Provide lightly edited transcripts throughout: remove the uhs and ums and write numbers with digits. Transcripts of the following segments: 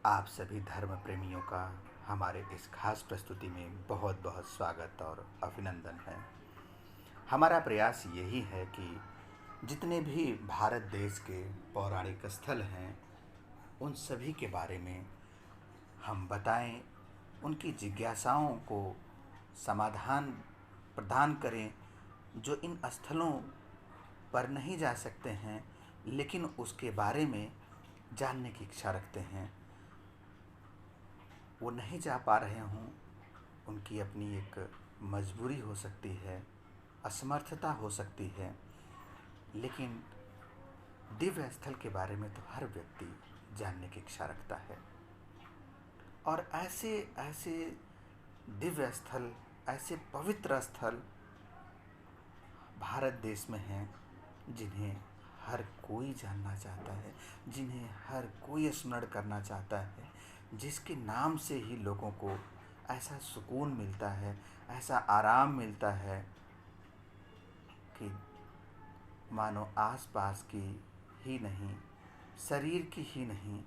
आप सभी धर्म प्रेमियों का हमारे इस खास प्रस्तुति में बहुत बहुत स्वागत और अभिनंदन है। हमारा प्रयास यही है कि जितने भी भारत देश के पौराणिक स्थल हैं उन सभी के बारे में हम बताएं, उनकी जिज्ञासाओं को समाधान प्रदान करें। जो इन स्थलों पर नहीं जा सकते हैं लेकिन उसके बारे में जानने की इच्छा रखते हैं, वो नहीं जा पा रहे हों, उनकी अपनी एक मजबूरी हो सकती है, असमर्थता हो सकती है, लेकिन दिव्य स्थल के बारे में तो हर व्यक्ति जानने की इच्छा रखता है। और ऐसे ऐसे दिव्य स्थल, ऐसे पवित्र स्थल भारत देश में हैं जिन्हें हर कोई जानना चाहता है, जिन्हें हर कोई स्मरण करना चाहता है, जिसके नाम से ही लोगों को ऐसा सुकून मिलता है, ऐसा आराम मिलता है कि मानो आसपास की ही नहीं, शरीर की ही नहीं,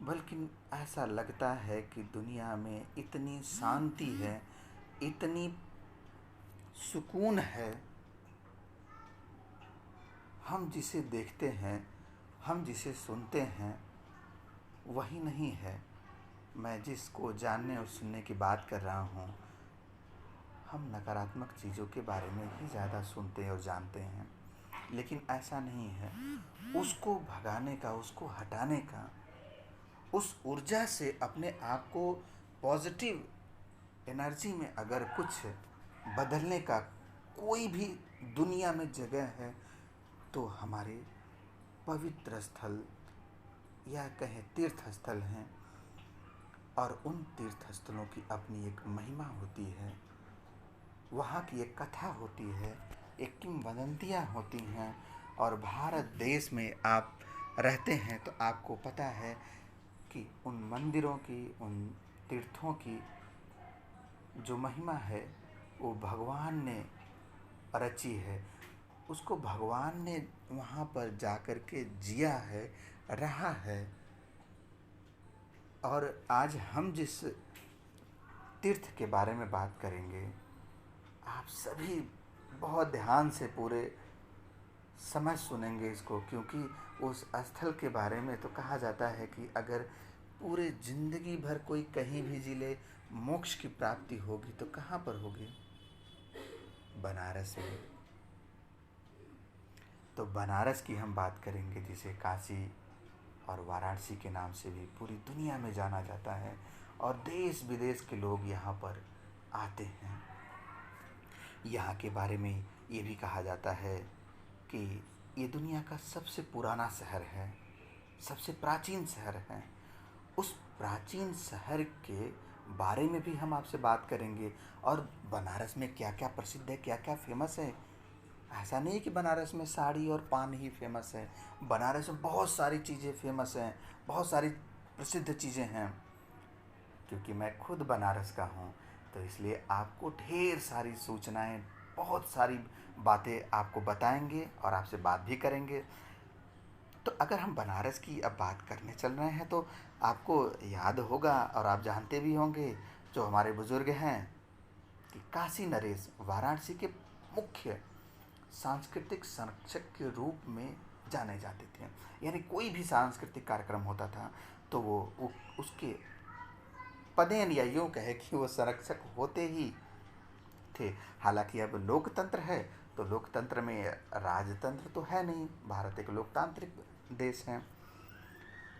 बल्कि ऐसा लगता है कि दुनिया में इतनी शांति है, इतनी सुकून है। हम जिसे देखते हैं, हम जिसे सुनते हैं, वही नहीं है। मैं जिसको जानने और सुनने की बात कर रहा हूँ, हम नकारात्मक चीज़ों के बारे में ही ज़्यादा सुनते और जानते हैं, लेकिन ऐसा नहीं है। उसको भगाने का, उसको हटाने का, उस ऊर्जा से अपने आप को पॉजिटिव एनर्जी में अगर कुछ बदलने का कोई भी दुनिया में जगह है तो हमारे पवित्र स्थल या कहें तीर्थ स्थल हैं। और उन तीर्थ स्थलों की अपनी एक महिमा होती है, वहाँ की एक कथा होती है, एक किंवदंतियाँ होती हैं। और भारत देश में आप रहते हैं तो आपको पता है कि उन मंदिरों की, उन तीर्थों की जो महिमा है वो भगवान ने रची है। उसको भगवान ने वहाँ पर जाकर के जिया है, रहा है। और आज हम जिस तीर्थ के बारे में बात करेंगे, आप सभी बहुत ध्यान से पूरे समझ सुनेंगे इसको, क्योंकि उस स्थल के बारे में तो कहा जाता है कि अगर पूरे जिंदगी भर कोई कहीं भी जिले मोक्ष की प्राप्ति होगी तो कहाँ पर होगी? बनारस में। तो बनारस की हम बात करेंगे, जिसे काशी और वाराणसी के नाम से भी पूरी दुनिया में जाना जाता है और देश विदेश के लोग यहाँ पर आते हैं। यहाँ के बारे में ये भी कहा जाता है कि ये दुनिया का सबसे पुराना शहर है, सबसे प्राचीन शहर है। उस प्राचीन शहर के बारे में भी हम आपसे बात करेंगे। और बनारस में क्या क्या प्रसिद्ध है, क्या क्या फेमस है। ऐसा नहीं कि बनारस में साड़ी और पान ही फेमस है, बनारस में बहुत सारी चीज़ें फेमस हैं, बहुत सारी प्रसिद्ध चीज़ें हैं। क्योंकि मैं खुद बनारस का हूँ तो इसलिए आपको ढेर सारी सूचनाएं, बहुत सारी बातें आपको बताएंगे और आपसे बात भी करेंगे। तो अगर हम बनारस की अब बात करने चल रहे हैं तो आपको याद होगा और आप जानते भी होंगे, जो हमारे बुजुर्ग हैं, कि काशी नरेश वाराणसी के मुख्य सांस्कृतिक संरक्षक के रूप में जाने जाते थे। यानी कोई भी सांस्कृतिक कार्यक्रम होता था तो वो उसके पदेन, या यूँ कहे कि वो संरक्षक होते ही थे। हालांकि अब लोकतंत्र है तो लोकतंत्र में राजतंत्र तो है नहीं, भारत एक लोकतांत्रिक देश है।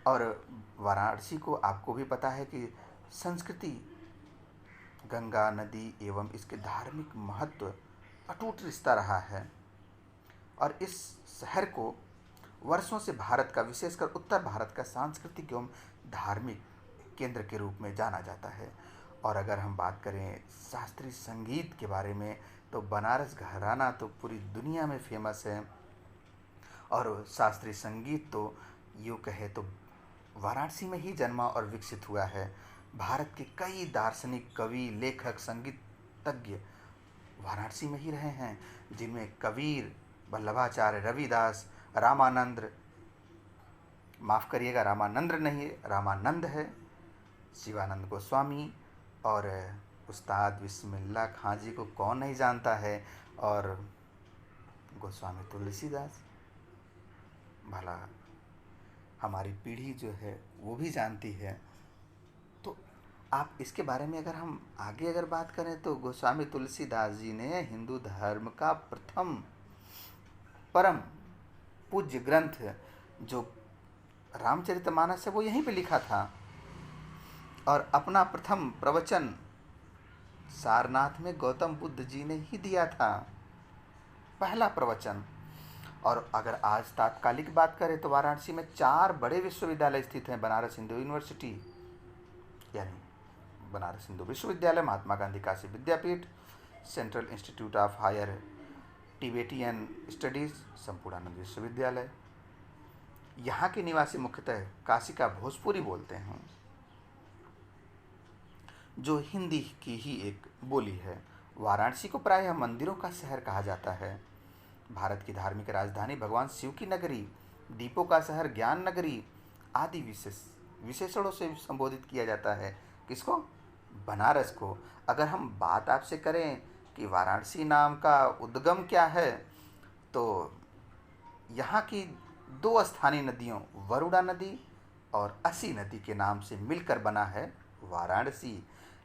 और वाराणसी को आपको भी पता है कि संस्कृति, गंगा नदी एवं इसके धार्मिक महत्व अटूट रिश्ता रहा है। और इस शहर को वर्षों से भारत का, विशेषकर उत्तर भारत का सांस्कृतिक एवं धार्मिक केंद्र के रूप में जाना जाता है। और अगर हम बात करें शास्त्रीय संगीत के बारे में तो बनारस घराना तो पूरी दुनिया में फेमस है। और शास्त्रीय संगीत तो यूँ कहे तो वाराणसी में ही जन्मा और विकसित हुआ है। भारत के कई दार्शनिक, कवि, लेखक, संगीतज्ञ वाराणसी में ही रहे हैं, जिनमें कबीर, वल्लभाचार्य, रविदास, रामानंद, माफ़ करिएगा रामानंद नहीं, रामानंद है, शिवानंद गोस्वामी और उस्ताद बिस्मिल्लाह खां जी को कौन नहीं जानता है, और गोस्वामी तुलसीदास, भला हमारी पीढ़ी जो है वो भी जानती है। तो आप इसके बारे में अगर हम आगे अगर बात करें तो गोस्वामी तुलसीदास जी ने हिंदू धर्म का प्रथम परम पूज्य ग्रंथ जो रामचरितमानस है वो यहीं पे लिखा था, और अपना प्रथम प्रवचन सारनाथ में गौतम बुद्ध जी ने ही दिया था, पहला प्रवचन। और अगर आज तात्कालिक बात करें तो वाराणसी में 4 बड़े विश्वविद्यालय स्थित हैं। बनारस हिंदू यूनिवर्सिटी यानी बनारस हिंदू विश्वविद्यालय, Mahatma Gandhi Kashi Vidyapith, Central Institute of Higher Tibetan Studies, Sampurnanand विश्वविद्यालय। यहाँ के निवासी मुख्यतः काशी का भोजपुरी बोलते हैं, जो हिंदी की ही एक बोली है। वाराणसी को प्रायः मंदिरों का शहर कहा जाता है। भारत की धार्मिक राजधानी, भगवान शिव की नगरी, दीपों का शहर, ज्ञान नगरी आदि विशेषणों से संबोधित किया जाता है। किसको? बनारस को। अगर हम बात आपसे करें कि वाराणसी नाम का उद्गम क्या है, तो यहाँ की 2 स्थानीय नदियों वरुणा नदी और असी नदी के नाम से मिलकर बना है वाराणसी।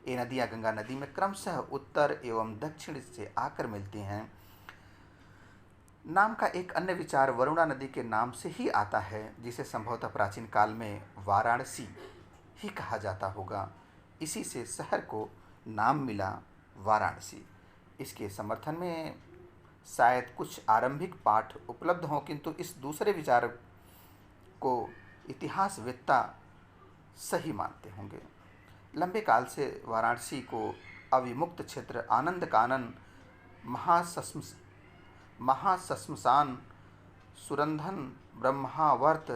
ये नदियाँ गंगा नदी में क्रमशः उत्तर एवं दक्षिण से आकर मिलती हैं। नाम का एक अन्य विचार वरुणा नदी के नाम से ही आता है, जिसे संभवतः प्राचीन काल में वाराणसी ही कहा जाता होगा। इसी से शहर को नाम मिला वाराणसी। इसके समर्थन में शायद कुछ आरंभिक पाठ उपलब्ध हों, किंतु इस दूसरे विचार को इतिहासवेत्ता सही मानते होंगे। लंबे काल से वाराणसी को अविमुक्त क्षेत्र, आनंद कानन, महाश्मशान, सुरंधन, ब्रह्मावर्त,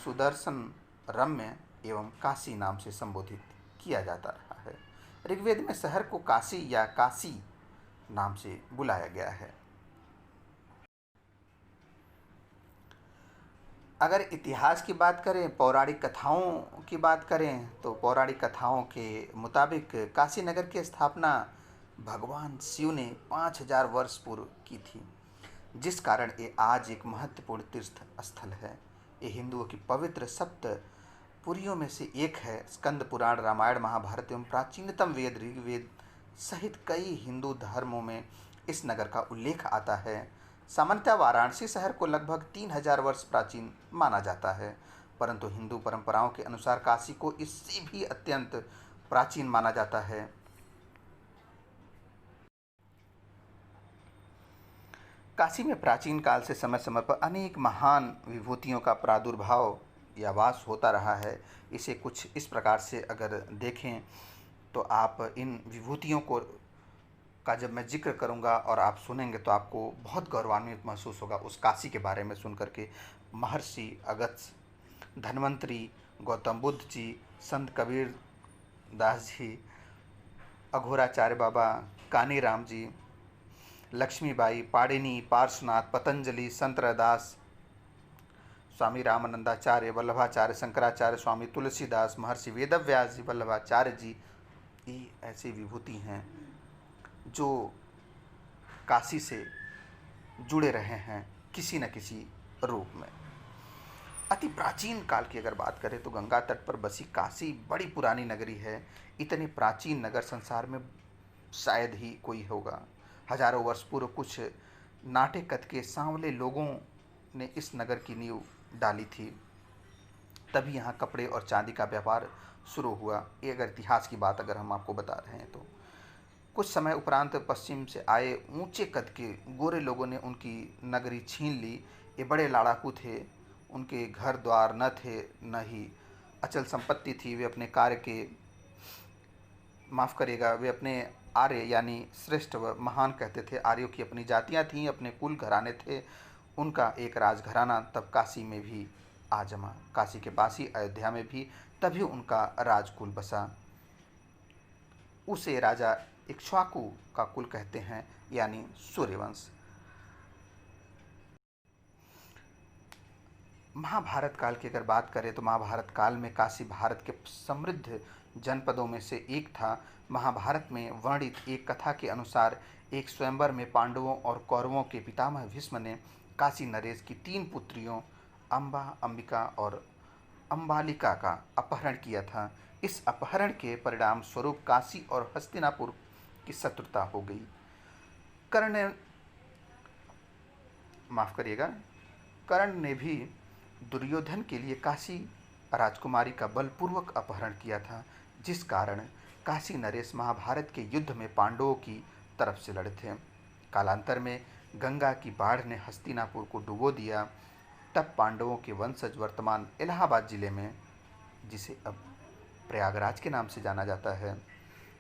सुदर्शन, रम्य एवं काशी नाम से संबोधित किया जाता रहा है। ऋग्वेद में शहर को काशी या काशी नाम से बुलाया गया है। अगर इतिहास की बात करें, पौराणिक कथाओं की बात करें, तो पौराणिक कथाओं के मुताबिक काशी नगर की स्थापना भगवान शिव ने 5000 वर्ष पूर्व की थी, जिस कारण ये आज एक महत्वपूर्ण तीर्थ स्थल है। ये हिंदुओं की पवित्र सप्त पुरियों में से एक है। स्कंद पुराण, रामायण, महाभारत एवं प्राचीनतम वेद ऋग्वेद सहित कई हिंदू धर्मों में इस नगर का उल्लेख आता है। सामान्यतः वाराणसी शहर को लगभग 3000 वर्ष प्राचीन माना जाता है, परंतु हिंदू परंपराओं के अनुसार काशी को इससे भी अत्यंत प्राचीन माना जाता है। काशी में प्राचीन काल से समय समय पर अनेक महान विभूतियों का प्रादुर्भाव या वास होता रहा है। इसे कुछ इस प्रकार से अगर देखें तो आप इन विभूतियों को का जब मैं जिक्र करूंगा और आप सुनेंगे तो आपको बहुत गौरवान्वित महसूस होगा उस काशी के बारे में सुन करके। महर्षि अगस्त्य, धन्वंतरी, गौतम बुद्ध जी, संत कबीर दास जी, अघोराचार्य बाबा, कानीराम जी, लक्ष्मीबाई, पाणिनि, पार्श्वनाथ, पतंजलि, संत रैदास, स्वामी रामानंदाचार्य, वल्लभाचार्य, शंकराचार्य, स्वामी तुलसीदास, महर्षि वेदव्यास जी, वल्लभाचार्य जी, ये ऐसी विभूति हैं जो काशी से जुड़े रहे हैं किसी न किसी रूप में। अति प्राचीन काल की अगर बात करें तो गंगा तट पर बसी काशी बड़ी पुरानी नगरी है। इतनी प्राचीन नगर संसार में शायद ही कोई होगा। हजारों वर्ष पूर्व कुछ नाटे कद के सांवले लोगों ने इस नगर की नींव डाली थी, तभी यहाँ कपड़े और चांदी का व्यापार शुरू हुआ। ये अगर इतिहास की बात अगर हम आपको बता रहे हैं तो कुछ समय उपरांत पश्चिम से आए ऊंचे कद के गोरे लोगों ने उनकी नगरी छीन ली। ये बड़े लड़ाकू थे, उनके घर द्वार न थे न ही अचल संपत्ति थी। वे अपने कार्य के माफ़ करिएगा, वे अपने आर्य यानी श्रेष्ठ व महान कहते थे। आर्यों की अपनी जातियां थीं, अपने कुल घराने थे। उनका एक राजघराना तब काशी में भी आ जमा, काशी के पास ही अयोध्या में भी, तभी उनका राजकुल बसा। उसे राजा इक्ष्वाकु का कुल कहते हैं, यानी सूर्यवंश। महाभारत काल की अगर बात करें तो महाभारत काल में काशी भारत के समृद्ध जनपदों में से एक था। महाभारत में वर्णित एक कथा के अनुसार एक स्वयंवर में पांडवों और कौरवों के पितामह भीष्म ने काशी नरेश की 3 पुत्रियों अम्बा, अंबिका और अम्बालिका का अपहरण किया था। इस अपहरण के परिणाम स्वरूप काशी और हस्तिनापुर की शत्रुता हो गई। कर्ण ने माफ करिएगा कर्ण ने भी दुर्योधन के लिए काशी राजकुमारी का बलपूर्वक अपहरण किया था, जिस कारण काशी नरेश महाभारत के युद्ध में पांडवों की तरफ से लड़े थे। कालांतर में गंगा की बाढ़ ने हस्तिनापुर को डुबो दिया। तब पांडवों के वंशज वर्तमान इलाहाबाद जिले में, जिसे अब प्रयागराज के नाम से जाना जाता है,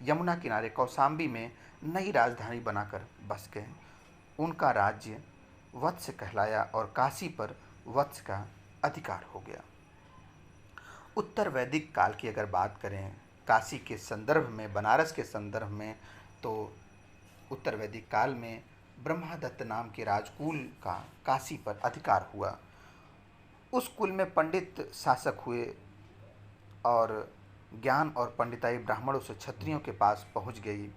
यमुना किनारे कौशाम्बी में नई राजधानी बनाकर बस गए। उनका राज्य वत्स कहलाया और काशी पर वत्स का अधिकार हो गया। उत्तर वैदिक काल की अगर बात करें काशी के संदर्भ में, बनारस के संदर्भ में, तो उत्तर वैदिक काल में ब्रह्मदत्त नाम के राजकुल का काशी पर अधिकार हुआ। उस कुल में पंडित शासक हुए और ज्ञान और पंडिताई ब्राह्मणों से क्षत्रियों के पास पहुंच गई।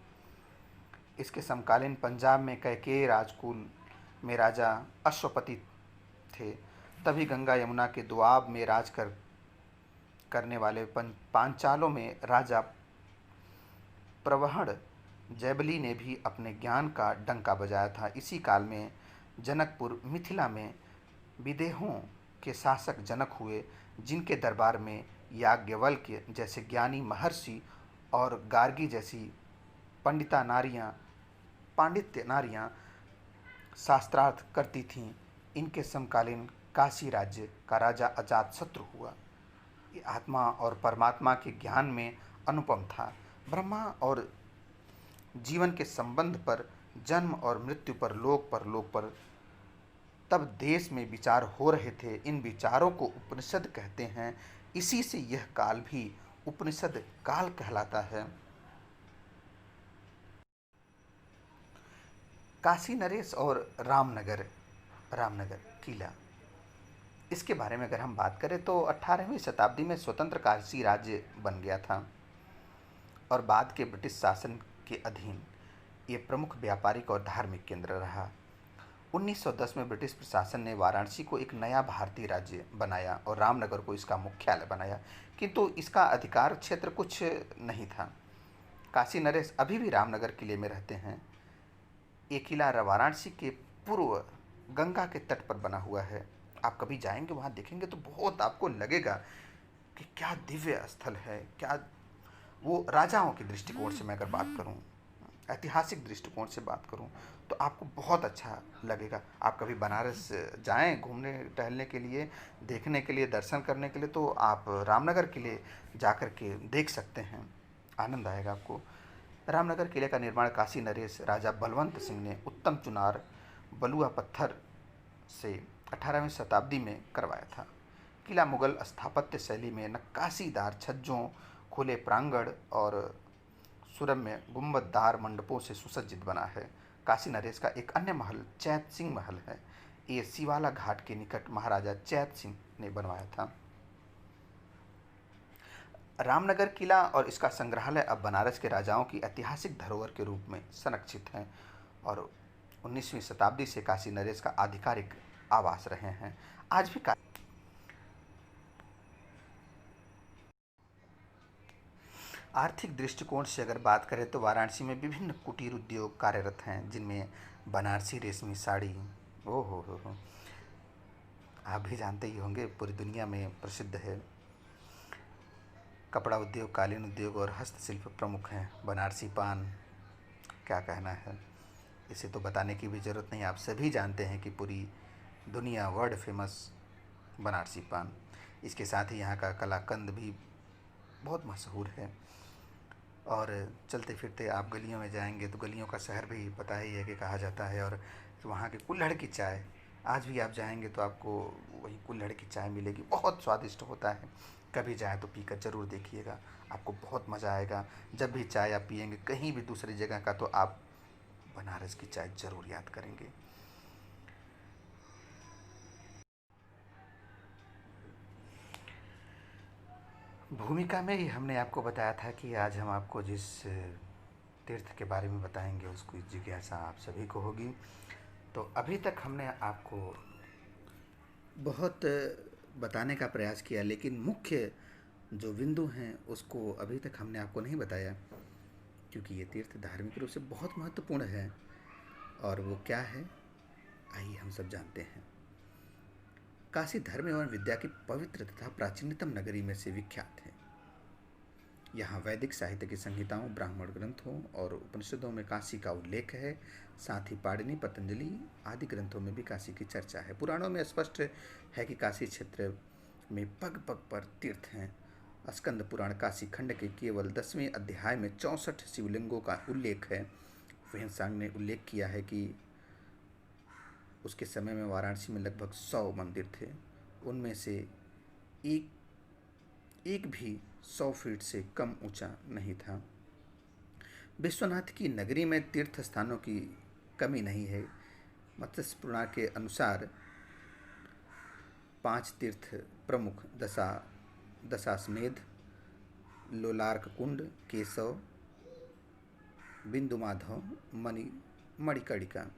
इसके समकालीन पंजाब में कैकेयी राजकुल में राजा अश्वपति थे। तभी गंगा यमुना के दोआब में राज करने वाले पांचालों में राजा प्रवहण जैबली ने भी अपने ज्ञान का डंका बजाया था। इसी काल में जनकपुर मिथिला में विदेहों के शासक जनक हुए, जिनके दरबार में याज्ञवल्क्य जैसे ज्ञानी महर्षि और गार्गी जैसी पांडित्य नारियां शास्त्रार्थ करती थीं। इनके समकालीन काशी राज्य का राजा अजातशत्रु हुआ। ये आत्मा और परमात्मा के ज्ञान में अनुपम था। ब्रह्मा और जीवन के संबंध पर, जन्म और मृत्यु पर, लोक पर तब देश में विचार हो रहे थे। इन विचारों को उपनिषद कहते हैं। इसी से यह काल भी उपनिषद काल कहलाता है। काशी नरेश और रामनगर किला, इसके बारे में अगर हम बात करें तो 18वीं शताब्दी में स्वतंत्र काशी राज्य बन गया था और बाद के ब्रिटिश शासन के अधीन ये प्रमुख व्यापारिक और धार्मिक केंद्र रहा। 1910 में ब्रिटिश प्रशासन ने वाराणसी को एक नया भारतीय राज्य बनाया और रामनगर को इसका मुख्यालय बनाया, किंतु इसका अधिकार क्षेत्र कुछ नहीं था। काशी नरेश अभी भी रामनगर किले में रहते हैं। ये किला वाराणसी के पूर्व गंगा के तट पर बना हुआ है। आप कभी जाएंगे वहाँ देखेंगे तो बहुत आपको लगेगा कि क्या दिव्य स्थल है, क्या वो राजाओं के दृष्टिकोण से मैं अगर बात करूँ, ऐतिहासिक दृष्टिकोण से बात करूँ तो आपको बहुत अच्छा लगेगा। आप कभी बनारस जाएं घूमने टहलने के लिए, देखने के लिए, दर्शन करने के लिए, तो आप रामनगर किले जाकर के देख सकते हैं, आनंद आएगा आपको। रामनगर किले का निर्माण काशी नरेश राजा बलवंत सिंह ने उत्तम चुनार बलुआ पत्थर से 18वीं शताब्दी में करवाया था। किला मुगल स्थापत्य शैली में नक्काशीदार छज्जों, खुले प्रांगण और सुरम्य गुंबददार मंडपों से सुसज्जित बना है। काशी नरेश का एक अन्य महल चैत सिंह महल है। ये शिवाला घाट के निकट महाराजा चैत सिंह ने बनवाया था। रामनगर किला और इसका संग्रहालय अब बनारस के राजाओं की ऐतिहासिक धरोहर के रूप में संरक्षित हैं और 19वीं शताब्दी से काशी नरेश का आधिकारिक आवास रहे हैं। आज भी आर्थिक दृष्टिकोण से अगर बात करें तो वाराणसी में विभिन्न कुटीर उद्योग कार्यरत हैं, जिनमें बनारसी रेशमी साड़ी, हो आप भी जानते ही होंगे, पूरी दुनिया में प्रसिद्ध है। कपड़ा उद्योग, कालीन उद्योग और हस्तशिल्प प्रमुख हैं। बनारसी पान, क्या कहना है, इसे तो बताने की भी ज़रूरत नहीं, आप सभी जानते हैं कि पूरी दुनिया वर्ल्ड फेमस बनारसी पान। इसके साथ ही यहाँ का कलाकंद भी बहुत मशहूर है। और चलते फिरते आप गलियों में जाएंगे तो गलियों का शहर भी पता ही है कि कहा जाता है। और वहाँ के कुल्हड़ की चाय, आज भी आप जाएंगे तो आपको वही कुल्हड़ की चाय मिलेगी, बहुत स्वादिष्ट होता है। कभी जाए तो पीकर ज़रूर देखिएगा, आपको बहुत मज़ा आएगा। जब भी चाय आप पिएंगे कहीं भी दूसरी जगह का, तो आप बनारस की चाय ज़रूर याद करेंगे। भूमिका में ही हमने आपको बताया था कि आज हम आपको जिस तीर्थ के बारे में बताएंगे उसकी जिज्ञासा आप सभी को होगी। तो अभी तक हमने आपको बहुत बताने का प्रयास किया, लेकिन मुख्य जो बिंदु हैं उसको अभी तक हमने आपको नहीं बताया, क्योंकि ये तीर्थ धार्मिक रूप से बहुत महत्वपूर्ण है। और वो क्या है, आइए हम सब जानते हैं। काशी धर्म एवं विद्या की पवित्र तथा प्राचीनतम नगरी में से विख्यात है। यहाँ वैदिक साहित्य की संहिताओं, ब्राह्मण ग्रंथों और उपनिषदों में काशी का उल्लेख है। साथ ही पाणिनि, पतंजलि आदि ग्रंथों में भी काशी की चर्चा है। पुराणों में स्पष्ट है कि काशी क्षेत्र में पग पग पर तीर्थ हैं। स्कंद पुराण काशी खंड के केवल 10वें अध्याय में 64 शिवलिंगों का उल्लेख है। वेंसांग ने उल्लेख किया है कि उसके समय में वाराणसी में लगभग 100 मंदिर थे। उनमें से एक एक भी 100 फीट से कम ऊंचा नहीं था। विश्वनाथ की नगरी में तीर्थ स्थानों की कमी नहीं है। मत्स्य पुराण के अनुसार 5 तीर्थ प्रमुख दशाश्वमेध, लोलार्क कुंड, केशव, बिंदुमाधव, मणिकर्णिका।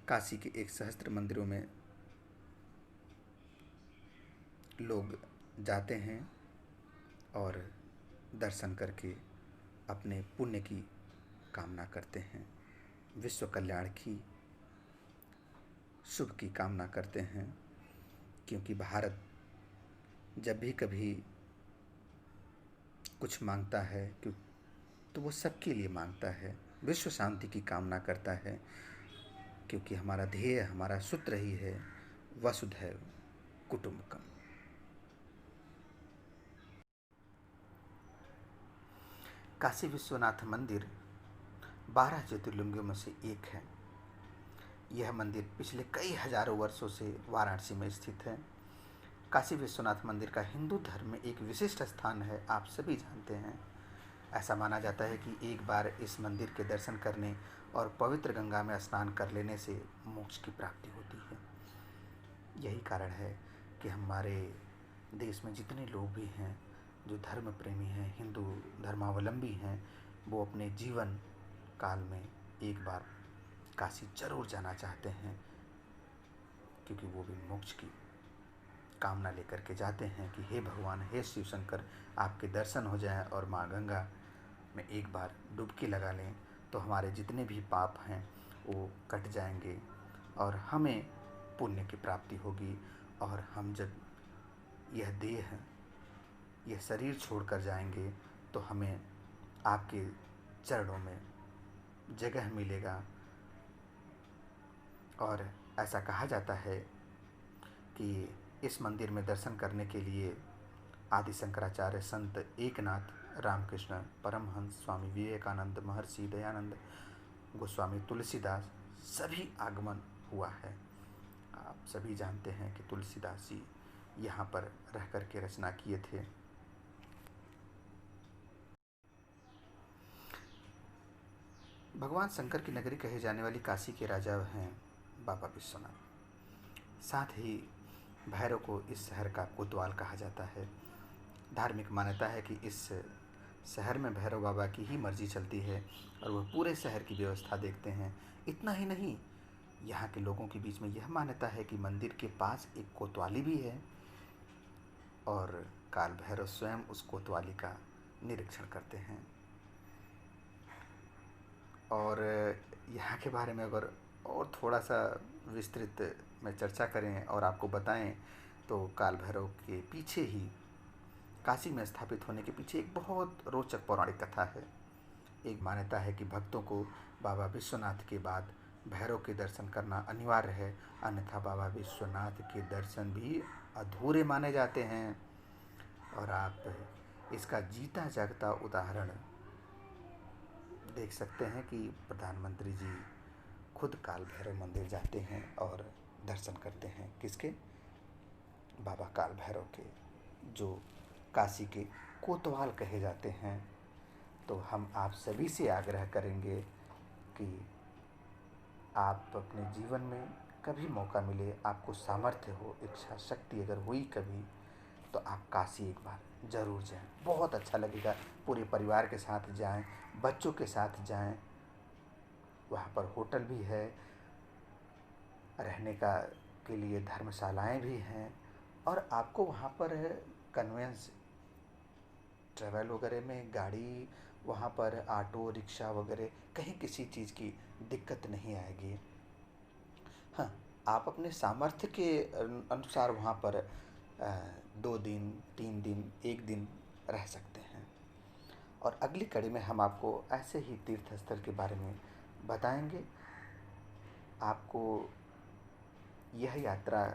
काशी के 1 सहस्त्र मंदिरों में लोग जाते हैं और दर्शन करके अपने पुण्य की कामना करते हैं, विश्व कल्याण की, शुभ की कामना करते हैं। क्योंकि भारत जब भी कभी कुछ मांगता है तो वो सबके लिए मांगता है, विश्व शांति की कामना करता है। क्योंकि हमारा ध्येय, हमारा सूत्र ही है वसुधैव कुटुंबकम। काशी विश्वनाथ मंदिर 12 ज्योतिर्लिंगों में से एक है। यह मंदिर पिछले कई हजारों वर्षों से वाराणसी में स्थित है। काशी विश्वनाथ मंदिर का हिंदू धर्म में एक विशिष्ट स्थान है, आप सभी जानते हैं। ऐसा माना जाता है कि एक बार इस मंदिर के दर्शन करने और पवित्र गंगा में स्नान कर लेने से मोक्ष की प्राप्ति होती है। यही कारण है कि हमारे देश में जितने लोग भी हैं जो धर्म प्रेमी हैं, हिंदू धर्मावलंबी हैं, वो अपने जीवन काल में एक बार काशी जरूर जाना चाहते हैं। क्योंकि वो भी मोक्ष की कामना लेकर के जाते हैं कि हे भगवान, हे शिव शंकर, आपके दर्शन हो जाएं और माँ गंगा में एक बार डुबकी लगा लें तो हमारे जितने भी पाप हैं वो कट जाएंगे और हमें पुण्य की प्राप्ति होगी। और हम जब यह देह, यह शरीर छोड़कर जाएंगे तो हमें आपके चरणों में जगह मिलेगा। और ऐसा कहा जाता है कि इस मंदिर में दर्शन करने के लिए आदि शंकराचार्य, संत एकनाथ, रामकृष्ण परमहंस, स्वामी विवेकानंद, महर्षि दयानंद, गोस्वामी तुलसीदास सभी आगमन हुआ है। आप सभी जानते हैं कि तुलसीदास जी यहाँ पर रह कर के रचना किए थे। भगवान शंकर की नगरी कहे जाने वाली काशी के राजा हैं बाबा विश्वनाथ। साथ ही भैरव को इस शहर का कोतवाल कहा जाता है। धार्मिक मान्यता है कि इस शहर में भैरव बाबा की ही मर्जी चलती है और वह पूरे शहर की व्यवस्था देखते हैं। इतना ही नहीं, यहाँ के लोगों के बीच में यह मान्यता है कि मंदिर के पास एक कोतवाली भी है और काल भैरव स्वयं उस कोतवाली का निरीक्षण करते हैं। और यहाँ के बारे में अगर और थोड़ा सा विस्तृत में चर्चा करें और आपको बताएं तो काल भैरव के पीछे ही, काशी में स्थापित होने के पीछे एक बहुत रोचक पौराणिक कथा है। एक मान्यता है कि भक्तों को बाबा विश्वनाथ के बाद भैरव के दर्शन करना अनिवार्य है, अन्यथा बाबा विश्वनाथ के दर्शन भी अधूरे माने जाते हैं। और आप इसका जीता जागता उदाहरण देख सकते हैं कि प्रधानमंत्री जी खुद काल भैरव मंदिर जाते हैं और दर्शन करते हैं। किसके? बाबा काल भैरव के, जो काशी के कोतवाल कहे जाते हैं। तो हम आप सभी से आग्रह करेंगे कि आप अपने जीवन में कभी मौका मिले, आपको सामर्थ्य हो, इच्छा शक्ति अगर हुई कभी, तो आप काशी एक बार ज़रूर जाएं, बहुत अच्छा लगेगा। पूरे परिवार के साथ जाएं, बच्चों के साथ जाएं। वहाँ पर होटल भी है, रहने का के लिए धर्मशालाएं भी हैं, और आपको वहाँ पर कन्वेंस ट्रैवल वगैरह में गाड़ी, वहाँ पर ऑटो रिक्शा वगैरह कहीं किसी चीज़ की दिक्कत नहीं आएगी। हाँ, आप अपने सामर्थ्य के अनुसार वहाँ पर 2 दिन 3 दिन 1 दिन रह सकते हैं। और अगली कड़ी में हम आपको ऐसे ही तीर्थ स्थल के बारे में बताएंगे। आपको यह यात्रा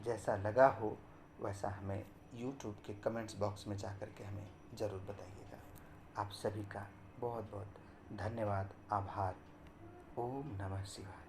जैसा लगा हो वैसा हमें यूट्यूब के कमेंट्स बॉक्स में जा कर के हमें ज़रूर बताइएगा। आप सभी का बहुत बहुत धन्यवाद, आभार। ओम नमः शिवाय।